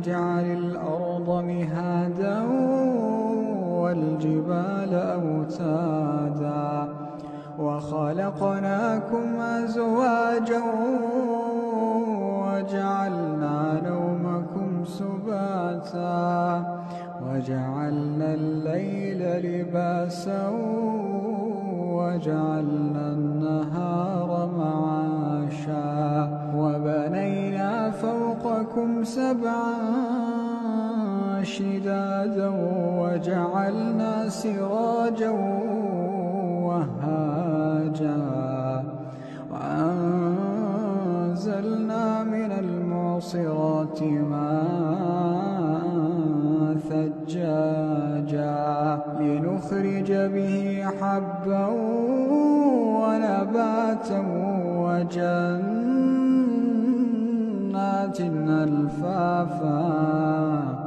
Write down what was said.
نجعل الأرض مهادا والجبال أوتادا وخلقناكم أزواجا وجعلنا نومكم سباتا وجعلنا الليل لباسا وجعلنا النهار معاشا وبنينا فوقكم سبعا شدادا وجعلنا سراجا وهاجا وأنزلنا من المعصرات ماء ثجاجا لنخرج به حبا ونباتا وجنات ألفافا